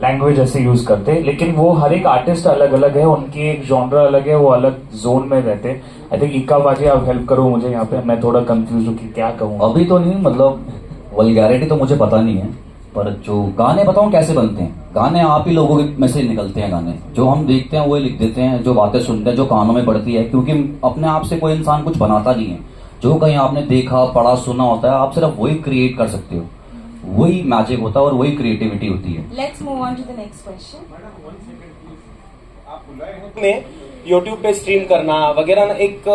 Language ऐसे use करते हैं, लेकिन वो हर एक आर्टिस्ट अलग अलग है, उनकी एक जॉनरा अलग है, वो अलग जोन में रहते हैं. आई थिंक इक्का बाजी आप हेल्प करो मुझे यहाँ पे, मैं थोड़ा कंफ्यूज हूँ कि क्या कहूँ. अभी तो नहीं, मतलब वल्गैरिटी तो मुझे पता नहीं है, पर जो गाने बताऊं कैसे बनते हैं. गाने आप ही लोगों में से निकलते हैं. गाने जो हम देखते हैं वो लिख देते हैं, जो बातें सुनते हैं, जो कानों में पड़ती है, क्योंकि अपने आप से कोई इंसान कुछ बनाता नहीं है. जो कहीं आपने देखा पढ़ा सुना होता है, आप सिर्फ वही क्रिएट कर सकते हो. वही मैजिक होता है और वही क्रिएटिविटी होती है. Let's move on to the next question. में यूट्यूब पे स्ट्रीम करना वगैरह ना एक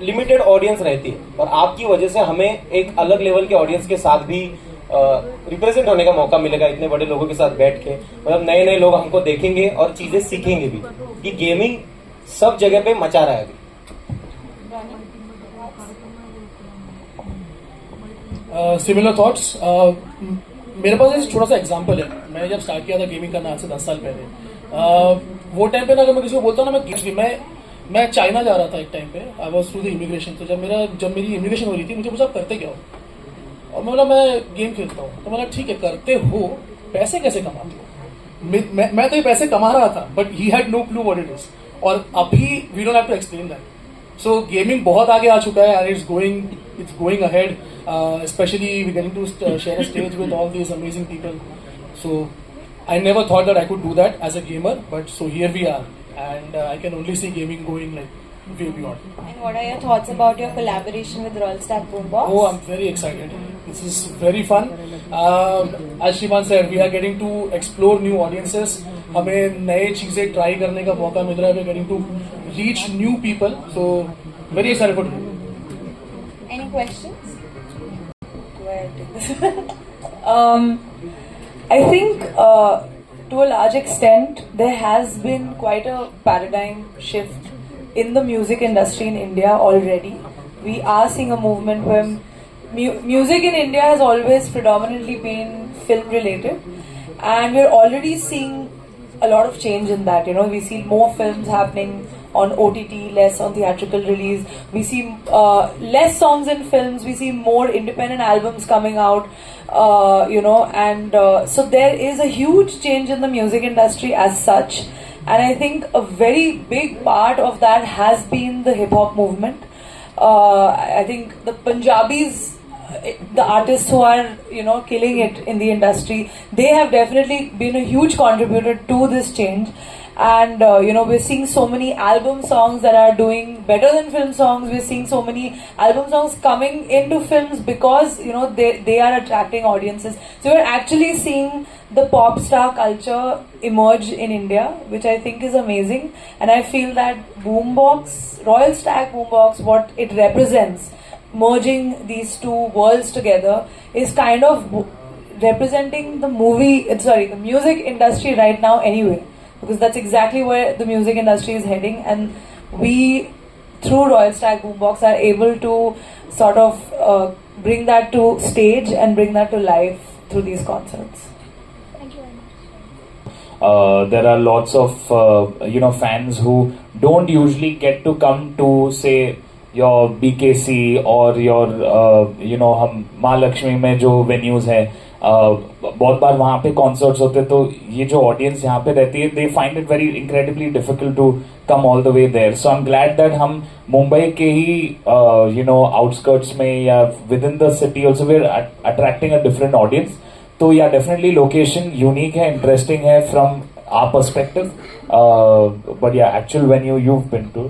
लिमिटेड ऑडियंस रहती है, और आपकी वजह से हमें एक अलग लेवल के ऑडियंस के साथ भी रिप्रेजेंट होने का मौका मिलेगा इतने बड़े लोगों के साथ बैठ के. मतलब नए नए लोग हमको देखेंगे और चीजें सीखेंगे भी कि गेमिंग सब जगह पे मचा रहा है अभी. Similar thoughts. मेरे पास एक छोटा सा एग्जांपल है. मैंने जब स्टार्ट किया था गेमिंग करना आज से 10 साल पहले, वो टाइम पे ना अगर मैं किसी को बोलता हूँ ना मैं चाइना जा रहा था एक टाइम पे. I was through the immigration. तो जब मेरी इमिग्रेशन हो रही थी, मुझे पूछा आप करते क्या हो, और मैं बोला मैं गेम खेलता हूँ. तो बोला ठीक है करते हो, पैसे कैसे कमाते हो. मैं तो ये पैसे कमा रहा था, but he had no clue what it is. और अभी we don't have to explain that. So gaming बहुत आगे आ चुका है, and it's going ahead. Especially we're getting to share a stage with all these amazing people. So I never thought that I could do that as a gamer, but so here we are, and I can only see gaming going like way beyond. And what are your thoughts about your collaboration with Royal Stack Boombox? Oh, I'm very excited. This is very fun. As Shivan said, we are getting to explore new audiences. हमें नए चीजें try करने का मौका मिल रहा है. We're getting to reach new people. So very excited for it. Any questions? I think to a large extent there has been quite a paradigm shift in the music industry in India already. We are seeing a movement where music in India has always predominantly been film related, and we're already seeing a lot of change in that. You know, we see more films happening on OTT, less on theatrical release. We see less songs in films. We see more independent albums coming out, and so there is a huge change in the music industry as such. And I think a very big part of that has been the hip hop movement. I think the Punjabis, the artists who are killing it in the industry, they have definitely been a huge contributor to this change. And we're seeing so many album songs that are doing better than film songs. We're seeing so many album songs coming into films because they are attracting audiences. So we're actually seeing the pop star culture emerge in India, which I think is amazing. And I feel that Boombox, Royal Stack Boombox, what it represents, merging these two worlds together, is kind of representing the music industry right now anyway, because that's exactly where the music industry is heading. And we, through Royal Stack Boombox, are able to sort of bring that to stage and bring that to life through these concerts. Thank you very much. There are lots of fans who don't usually get to come to, say, your BKC or your हम माँ लक्ष्मी में जो venues है, बहुत बार वहाँ पे concerts होते, तो ये जो ऑडियंस यहाँ पे रहती है, they find it very incredibly difficult to come all the way there. So I am glad that हम मुंबई के ही आउटस्कर्ट्स में या within the city also we are attracting a different audience. तो या डेफिनेटली लोकेशन यूनिक है, interesting है from our perspective, but yeah actual venue you have been to,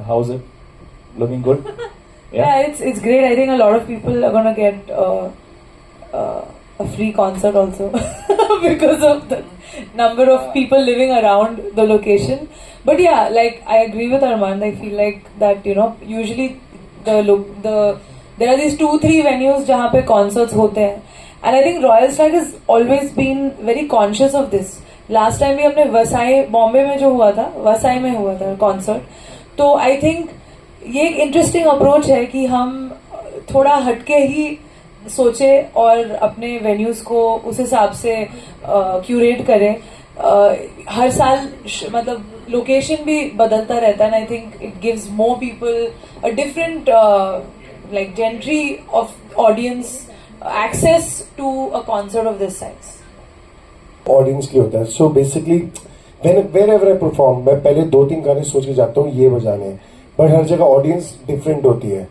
how is it looking good? Yeah, it's great. I think a lot of people are gonna get a free concert also because of the number of people living around the location. But yeah, like I agree with Armand. I feel like that usually there are these 2-3 venues जहाँ पे concerts होते हैं, and I think Royal Stack has always been very conscious of this. Last time भी हमने वसाई बॉम्बे में जो हुआ था, वसाई में हुआ था concert. तो I think ये एक इंटरेस्टिंग अप्रोच है कि हम थोड़ा हटके ही सोचे और अपने वेन्यूज को उस हिसाब से क्यूरेट करें. हर साल मतलब लोकेशन भी बदलता रहता है, and I think it gives more people a different like gentry of audience access to a concert of this size. Audience के लिए होता है. So basically wherever I perform, मैं पहले 2-3 गाने सोच के जाता हूँ ये बजाने हैं, बट हर जगह ऑडियंस डिफरेंट होती है.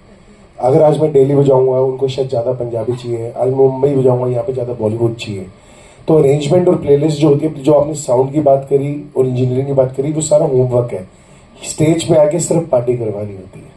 अगर आज मैं दिल्ली बजाऊंगा उनको शायद ज़्यादा पंजाबी चाहिए, आज मुंबई बजाऊंगा यहाँ पे ज़्यादा बॉलीवुड चाहिए. तो अरेंजमेंट और प्लेलिस्ट जो होती है, जो आपने साउंड की बात करी और इंजीनियरिंग की बात करी, वो सारा होमवर्क है. स्टेज पे आके सिर्फ पार्टी करवानी होती है.